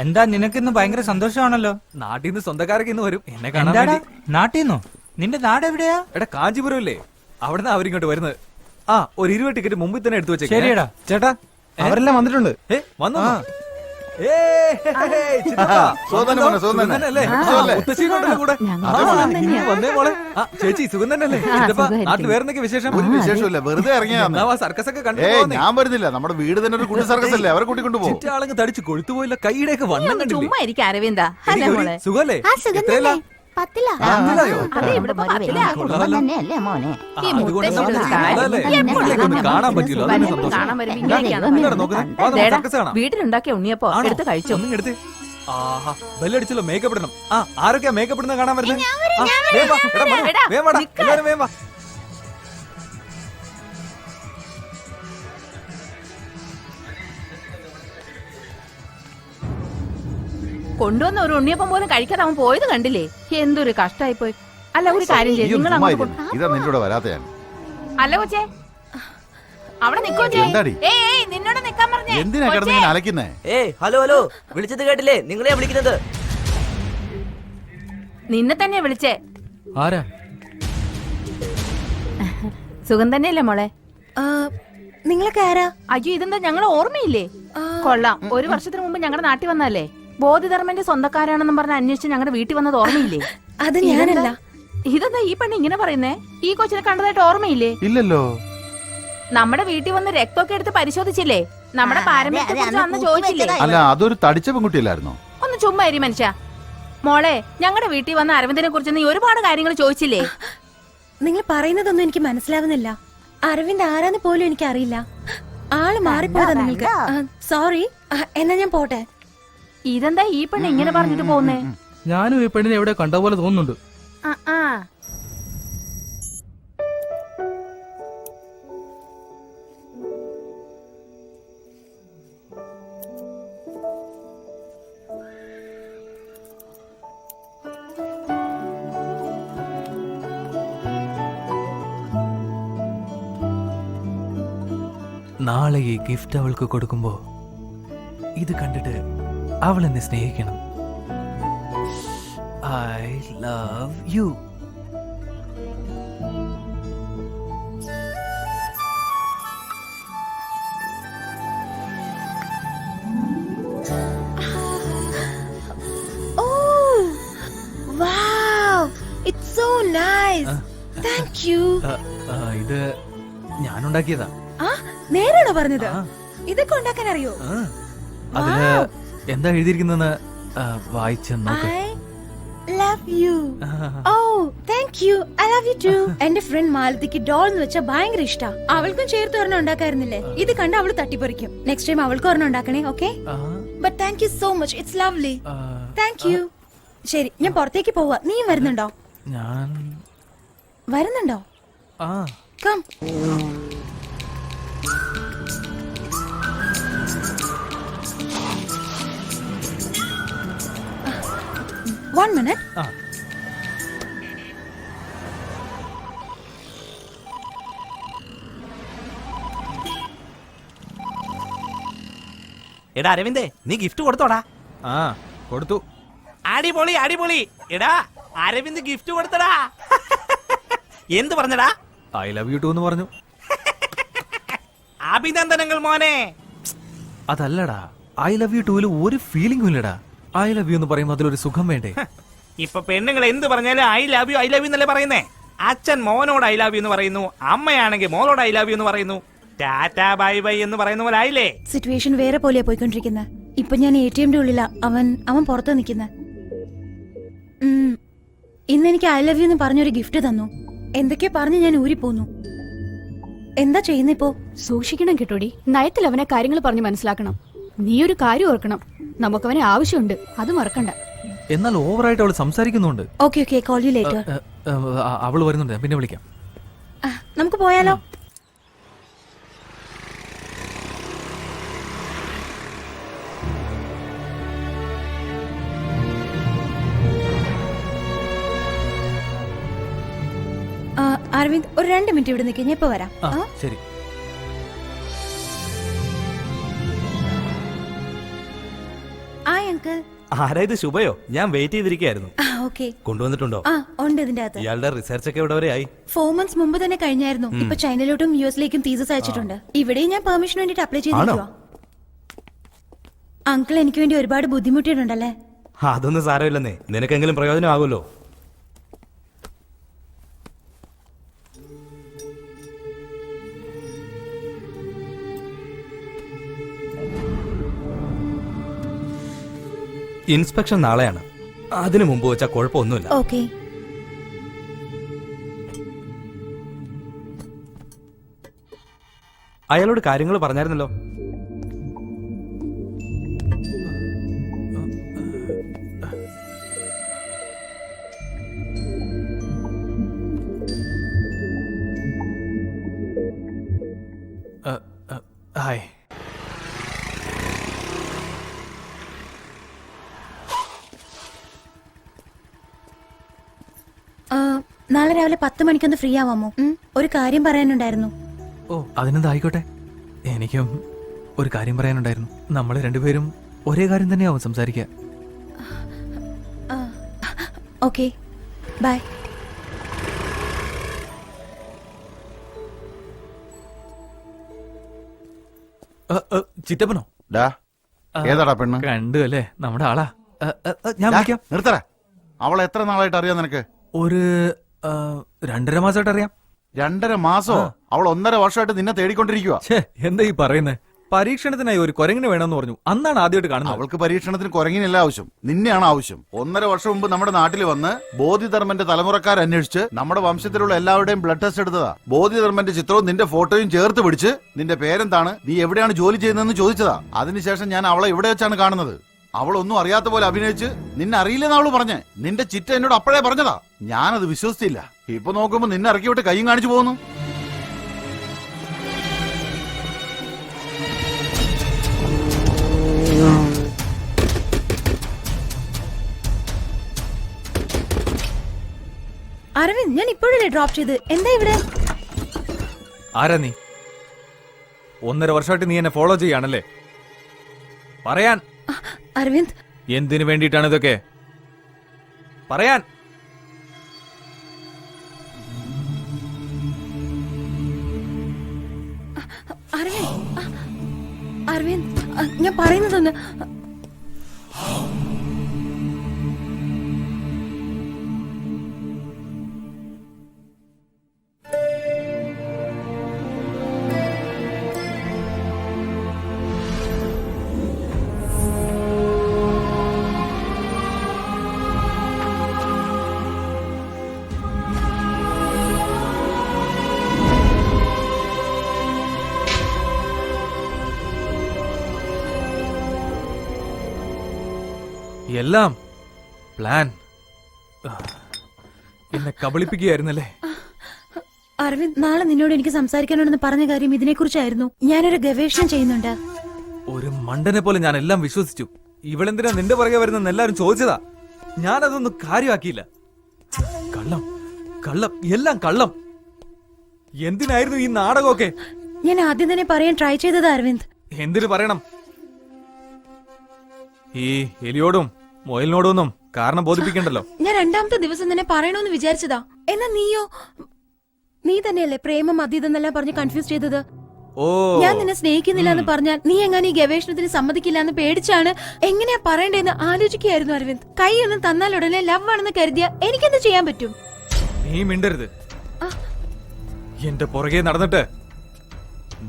എന്താ നിനക്കിന്ന് ഭയങ്കര സന്തോഷമാണല്ലോ? നാട്ടിൽ നിന്ന് സ്വന്തക്കാരൊക്കെ ഇന്ന് വരും എന്നെ കാണാൻ വേണ്ടി. നാട്ടിന്നോ? നിന്റെ നാട് എവിടെയാ? എടാ കാഞ്ചീപുരം ഇല്ലേ, അവിടുന്ന് അവരിങ്ങോട്ട് വരുന്നത്. ആ ഒരു 20 ടിക്കറ്റ് മുമ്പിൽ തന്നെ എടുത്തു വെച്ചേ. ശരിയടാ. ചേട്ടാ അവരെല്ലാം വന്നിട്ടുണ്ട്. വന്നു. ചേച്ചി സുഖം തന്നെയല്ലേ? നാട്ടിൽ വേറെന്തൊക്കെ വിശേഷം? ഒരു വിശേഷമില്ല, വെറുതെ ഇറങ്ങിയാ. സർക്കസ് ഒക്കെ ഞാൻ വരുന്നില്ല, നമ്മുടെ വീട് തന്നെ ഒരു കുട്ടി സർക്കസ് അല്ലേ, അവരെ കൂട്ടിക്കൊണ്ട് പോകും. ചുറ്റാളങ്ങ് തടിച്ചു കൊഴുത്തുപോയില്ല, കൈയുടെയൊക്കെ വണ്ണം കണ്ടില്ലേ? ചുമ്മാ ഇരിക്കും അരവിന്ദ. സുഖല്ലേ? കാണാൻ പറ്റില്ല. വീട്ടിലുണ്ടാക്കിയ ഉണ്ണിയപ്പോ എടുത്ത് കഴിച്ചു. ആഹാ ബെല്ലടിച്ചല്ലോ, മേക്കപ്പ് ഇടണം. ആരൊക്കെയാ മേക്കപ്പ് ഇടുന്ന കാണാൻ വരുന്നത്? എല്ലാരും വേം വാ. കൊണ്ടുവന്ന ഒരു ഉണ്ണിയപ്പം പോലും കഴിക്കാതെ അവൻ പോയത് കണ്ടില്ലേ? എന്തൊരു കഷ്ടായി പോയി. അല്ല ഒരു കാര്യം ചെയ്യും, നിങ്ങൾ ഇതാ നിന്നോട് വരാത്തയാണ്. അല്ല കൊച്ചേ, അവിടെ നിക്കോ. നിന്നോട് നിക്കാൻ പറഞ്ഞേ. എന്തിനാ കിടന്നിങ്ങനെ അലക്കുന്നേ? ഹലോ ഹലോ, വിളിച്ചത് കേട്ടില്ലേ? നിങ്ങളെയാ വിളിക്കുന്നത്. നിന്നെ തന്നെയാ വിളിച്ചേ. ആരാ? സുഖം തന്നെയല്ലേ മോളെ? നിങ്ങളൊക്കെ ആരാ? അയ്യോ ഇതെന്താ ഞങ്ങളെ ഓർമ്മയില്ലേ? കൊള്ളാം, ഒരു വർഷത്തിന് മുമ്പ് ഞങ്ങളുടെ നാട്ടിൽ വന്നല്ലേ. ബോധിധർമ്മന്റെ സ്വന്തക്കാരാണെന്നും പറഞ്ഞ് അന്വേഷിച്ച് ഞങ്ങളുടെ വീട്ടിൽ വന്നത് ഓർമ്മയില്ലേ? അത് ഞാനല്ല. ഇതെന്താ ഈ പെണ്ണ് ഇങ്ങനെ പറയുന്നേ? ഈ കൊച്ചിനെ കണ്ടതായിട്ട് ഓർമ്മയില്ലേ? ഇല്ലല്ലോ. നമ്മുടെ വീട്ടിൽ വന്ന് രക്തമൊക്കെ എടുത്ത് പരിശോധിച്ചില്ലേ? നമ്മുടെ പാരമ്പര്യത്തെ അന്ന് ചോദിച്ചില്ലേ? അല്ല, അതൊരു തടിച്ച പെൺകുട്ടിയല്ലായിരുന്നോ? ഒന്ന് ചുമ്മാ ഇരി മനുഷ്യ. മോളെ, ഞങ്ങളുടെ വീട്ടിൽ വന്ന അരവിന്ദനെ കുറിച്ച് നീ ഒരുപാട് കാര്യങ്ങൾ ചോദിച്ചില്ലേ? നിങ്ങൾ പറയുന്നതൊന്നും എനിക്ക് മനസ്സിലാവുന്നില്ല. അരവിന്ദ് ആരാന്ന് പോലും എനിക്ക് അറിയില്ല. ആള് മാറിപ്പോയതാ നിങ്ങൾക്ക്. സോറി. എന്നാ ഞാൻ പോട്ടെ. ഇതെന്താ ഈ പെണ്ണ് ഇങ്ങനെ പറഞ്ഞിട്ട് പോകുന്നേ? ഞാനും ഈ പെണ്ണിനെ എവിടെ കണ്ട പോലെ തോന്നുന്നുണ്ട്. നാളെ ഈ ഗിഫ്റ്റ് അവൾക്ക് കൊടുക്കുമ്പോ ഇത് കണ്ടിട്ട് അവൾ എന്നെ സ്നേഹിക്കണം. I love you. ഇത് ഞാനുണ്ടാക്കിയതാ. നേരാണോ പറഞ്ഞത്? ഇതൊക്കെ ഉണ്ടാക്കാൻ അറിയോ? അതില് എന്താ എഴുതിയിരിക്കുന്നെന്ന് വായിച്ചു നോക്ക്. എന്റെ ഫ്രണ്ട് മാലതിക്ക് ഡോൾ എന്ന് വെച്ചാൽ ഭയങ്കര ഇഷ്ടാ. അവൾക്കും ചേർത്ത് ഒരെണ്ണം ഉണ്ടാക്കായിരുന്നില്ലേ? ഇത് കണ്ട് അവള് തട്ടിപ്പറിക്കും. നെക്സ്റ്റ് ടൈം അവൾക്ക് ഒരെണ്ണം ഉണ്ടാക്കണേ. Okay? But thank you so much. It's lovely. Thank you. ശരി, ഞാൻ പുറത്തേക്ക് പോവാ. നീയും വരുന്നുണ്ടോ? ഞാൻ വരുന്നുണ്ടോ? കം. One minute. എടാ അരവിന്ദേ, നീ ഗിഫ്റ്റ് കൊടുത്തോടാ? കൊടുത്തു. അടിപൊളി അടിപൊളി. എടാ അരവിന്ദ് ഗിഫ്റ്റ് കൊടുത്തടാ. എന്ത് പറഞ്ഞടാ? ഐ ലവ് യു ടു എന്ന് പറഞ്ഞു. അഭിനന്ദനങ്ങൾ മോനെ. അതല്ലടാ, ഐ ലവ് യു ടൂല് ഒരു ഫീലിംഗും ഇല്ലടാ. ഐ ലവ് യു എന്ന് പറയുമ്പോൾ അതിലൊരു സുഖം വേണ്ടേ? ഇപ്പൊ പെണ്ണുങ്ങൾ എന്ത് പറഞ്ഞാലും ഐ ലവ് യു എന്നല്ലേ പറയുന്നേ. അച്ഛൻ മോനോട് ഐ ലവ് യു എന്ന് പറയുന്നു, അമ്മയാണെങ്കിൽ മോളോട് ഐ ലവ് യു എന്ന് പറയുന്നു. ടാറ്റാ ബൈ ബൈ എന്ന് പറയുന്ന പോലെ ആയില്ലേ? സിറ്റുവേഷൻ വേറെ പോലെയാ പോയിക്കൊണ്ടിരിക്കുന്നത്. ഇപ്പൊ ഞാൻ ATM ഉള്ളിലാ. അവൻ പുറത്ത് നിൽക്കുന്ന. ഇന്ന് എനിക്ക് ഐ ലവ് യു എന്ന് പറഞ്ഞൊരു ഗിഫ്റ്റ് തന്നു. എന്തൊക്കെയോ പറഞ്ഞ് ഞാൻ ഊരിപ്പോന്നു. എന്താ ചെയ്യുന്നിപ്പോ? സൂക്ഷിക്കണം കേട്ടോടി. നയത്തിൽ അവനെ കാര്യങ്ങൾ പറഞ്ഞ് മനസ്സിലാക്കണം. നീ ഒരു കാര്യം ഓർക്കണം, നമുക്കവനെ ആവശ്യമുണ്ട്, അത് മറക്കണ്ട. എന്നാൽ ഓവറായിട്ട് അവൾ സംസാരിക്കുന്നുണ്ട്. Okay call you later. അവള് വരുന്നുണ്ട്, പിന്നെ വിളിക്കാം. നമുക്ക് പോയാലോ? അരവിന്ദ്, ഒരു 2 മിനിറ്റ് ഇവിടെ നിൽക്കുക. ഞാൻ ഇപ്പൊ വരാം. ശരി. അങ്കിൾ. ആരാ ഇത്? ശുഭയോ? ഞാൻ വെയിറ്റ് ചെയ്തിരിക്കുകയായിരുന്നു. ആ ഓക്കെ. കൊണ്ടുവന്നിട്ടുണ്ടോ? ആ ഉണ്ട് ഇതിന്റെ അകത്ത്. ഇയാളുടെ റിസർച്ച് ഒക്കെ ഇവിടെ വരെ ആയി? 4 months മുമ്പ് തന്നെ കഴിഞ്ഞായിരുന്നു. ഇപ്പൊ ചൈനയിലോട്ടും യുഎസിലേക്കും തീസസ് അയച്ചിട്ടുണ്ട്. ഇവിടെയും ഞാൻ പെർമിഷൻ വേണ്ടിട്ട് അപ്ലൈ ചെയ്തിരിക്കുവാ. അങ്കിൾ എനിക്ക് വേണ്ടി ഒരുപാട് ബുദ്ധിമുട്ടിയിട്ടുണ്ടല്ലേ? അതൊന്നും സാരമില്ലെന്നേ, നിനക്കെങ്കിലും പ്രയോജനമാകുമല്ലോ. ഇൻസ്പെക്ഷൻ നാളെയാണ്. അതിനു മുമ്പ് വെച്ചാൽ കുഴപ്പമൊന്നുമില്ല. ഓക്കെ. അയാളോട് കാര്യങ്ങൾ പറഞ്ഞായിരുന്നല്ലോ. ഹായ്. നാളെ രാവിലെ 10 മണിക്കൊന്ന് ഫ്രീ ആവാമോ? ഒരു കാര്യം പറയാനുണ്ടായിരുന്നു. ഓ അതിനെന്താ, ആയിക്കോട്ടെ. എനിക്കും ഒരു കാര്യം പറയാനുണ്ടായിരുന്നു. നമ്മൾ രണ്ടുപേരും ഒരേ കാര്യം തന്നെയാവും സംസാരിക്കുക. Okay bye. ചിറ്റപ്പനോ? ഡാ, ഏതാടാ പെണ്ണ്? കണ്ടു അല്ലേ, നമ്മുടെ ആളാ. ഞാൻ വിളിക്കാം. നിർത്തറ. അവളെ എത്ര നാളായിട്ട് അറിയാം നിനക്ക്? ഒരു 2.5 മാസമായിട്ട് അറിയാം. 2.5 മാസോ? അവൾ 1.5 വർഷമായിട്ട് നിന്നെ തേടിക്കൊണ്ടിരിക്കുക. ഛേ, എന്താ ഈ പറയുന്നേ? പരീക്ഷണത്തിനായി ഒരു കുരങ്ങിന് വേണമെന്ന് പറഞ്ഞു. അന്നാണ് ആദ്യമായിട്ട് കാണുന്നത്. അവൾക്ക് പരീക്ഷണത്തിന് കുരങ്ങിനല്ല ആവശ്യം, നിന്നെയാണ് ആവശ്യം. 1.5 വർഷം മുമ്പ് നമ്മുടെ നാട്ടിൽ വന്ന് ബോധിധർമ്മന്റെ തലമുറക്കാരന്വേഷിച്ച് നമ്മുടെ വംശത്തിലുള്ള എല്ലാവരുടെയും ബ്ലഡ് ടെസ്റ്റ് എടുത്തതാ. ബോധിധർമ്മന്റെ ചിത്രവും നിന്റെ ഫോട്ടോയും ചേർത്ത് പിടിച്ച് നിന്റെ പേരെന്താണ്, നീ എവിടെയാണ് ജോലി ചെയ്യുന്നതെന്ന് ചോദിച്ചതാ. അതിനുശേഷം ഞാൻ അവളെ ഇവിടെ വെച്ചാണ് കാണുന്നത്. അവളൊന്നും അറിയാത്ത പോലെ അഭിനയിച്ച് നിന്നെ അറിയില്ലെന്ന് അവള് പറഞ്ഞേ. നിന്റെ ചിറ്റ എന്നോട് അപ്പോഴേ പറഞ്ഞതാ. ഞാനത് വിശ്വസിച്ചില്ല. ഇപ്പൊ നോക്കുമ്പോ നിന്നെ ഇറക്കി വിട്ട് കൈയും കാണിച്ചു പോകുന്നു. അരവിന്ദ്, ഞാൻ ഇപ്പോഴല്ലേ ഡ്രോപ്പ് ചെയ്ത്. എന്താ ഇവിടെ? ആരാ നീ? 1.5 വർഷമായിട്ട് നീ എന്നെ ഫോളോ ചെയ്യാണല്ലേ? പറയാൻ. അരവിന്ദ്, എന്തിനു വേണ്ടിയിട്ടാണ് ഇതൊക്കെ? പറയാൻ. അരവിന്ദ്, ഞാൻ പറയുന്നതൊന്ന്. എല്ലാം പ്ലാൻ. എന്നെ കബളിപ്പിക്കുകയായിരുന്നല്ലേ? അരവിന്ദ്, നാളെ നിന്നോട് എനിക്ക് സംസാരിക്കാനുണ്ടെന്ന് പറഞ്ഞ കാര്യം ഇതിനെക്കുറിച്ചായിരുന്നു. ഞാനൊരു ഗവേഷണം ചെയ്യുന്നുണ്ട്. ഒരു മണ്ടനെ പോലെ ഞാൻ എല്ലാം വിശ്വസിച്ചു. ഇവളെന്തിനാ നിന്റെ പുറകെ വരുന്നെന്ന് എല്ലാരും ചോദിച്ചതാ. ഞാനതൊന്നും കാര്യമാക്കിയില്ല. കള്ളം, കള്ളം, എല്ലാം കള്ളം. എന്തിനായിരുന്നു ഈ നാടകമൊക്കെ? ഞാൻ ആദ്യം തന്നെ പറയാൻ ട്രൈ ചെയ്തത് അരവിന്ദ്. എന്തിനു പറയണം? ഈ എലിയോടും മൊയലിനോടൊന്നും കാരണം ബോധിപ്പിക്കണ്ടല്ലോ. ഞാൻ 2ാമത്തെ ദിവസം തന്നെ പറയണമെന്ന് വിചാരിച്ചതാ. എന്നാ നീയോ? നീ തന്നെയല്ലേ പ്രേമം അതീതെന്നെല്ലാം പറഞ്ഞ് കൺഫ്യൂസ് ചെയ്തത്. ഓ, ഞാൻ നിന്നെ സ്നേഹിക്കുന്നില്ല എന്ന് പറഞ്ഞാൽ നീ എങ്ങനെ ഈ ഗവേഷണത്തിന് സമ്മതിക്കില്ല എന്ന് പേടിച്ചാണ് എങ്ങനെയാ പറയണ്ടേന്ന് ആലോചിക്കുകയായിരുന്നു അരവിന്ദ്. കൈയൊന്നും തന്നാൽ ഉടനെ ലവ് ആണെന്ന് കരുതിയ എനിക്കെന്ത് ചെയ്യാൻ പറ്റും? നീ മിണ്ടരുത്. എന്റെ പുറകെ നടന്നിട്ട്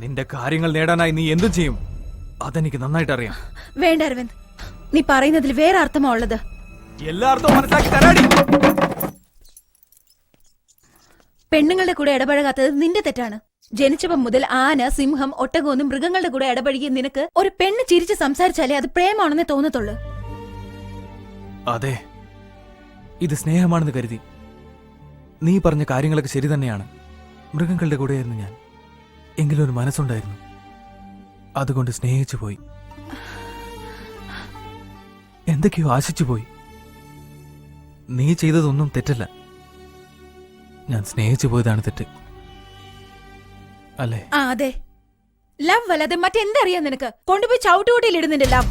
നിന്റെ കാര്യങ്ങൾ നേടാനായി നീ എന്തും ചെയ്യും. അതെനിക്ക് നന്നായിട്ട് അറിയാം. വേണ്ട അരവിന്ദ്, നീ പറയുന്നതിൽ വേറെ അർത്ഥമാ ഉള്ളത്. എല്ലാ അർത്ഥവും മനസ്സിലാക്കി തരാടി. പെണ്ണുങ്ങളുടെ കൂടെ ഇടപഴകാത്തത് നിന്റെ തെറ്റാണ്. ജനിച്ചപ്പം മുതൽ ആന, സിംഹം, ഒട്ടകമൊന്നും മൃഗങ്ങളുടെ കൂടെ ഇടപഴകിയ നിനക്ക് ഒരു പെണ്ണ് ചിരിച്ച് സംസാരിച്ചാലേ അത് പ്രേമാണെന്നേ തോന്നത്തുള്ളൂ. അതെ, ഇത് സ്നേഹമാണെന്ന് കരുതി. നീ പറഞ്ഞ കാര്യങ്ങളൊക്കെ ശരി തന്നെയാണ്. മൃഗങ്ങളുടെ കൂടെയായിരുന്നു ഞാൻ. എങ്കിലും ഒരു മനസ്സുണ്ടായിരുന്നു. അതുകൊണ്ട് സ്നേഹിച്ചു പോയി. എന്തൊക്കെയോ ആശിച്ചു പോയി. നീ ചെയ്തതൊന്നും തെറ്റല്ല. ഞാൻ സ്നേഹിച്ചു പോയതാണ് തെറ്റ്, അല്ലേ? അതെ. ലവ് അല്ലാതെ മറ്റെന്തറിയാം നിനക്ക്? കൊണ്ടുപോയി ചവിട്ടുകൂട്ടിയിൽ ഇടുന്നുണ്ട് ലവ്.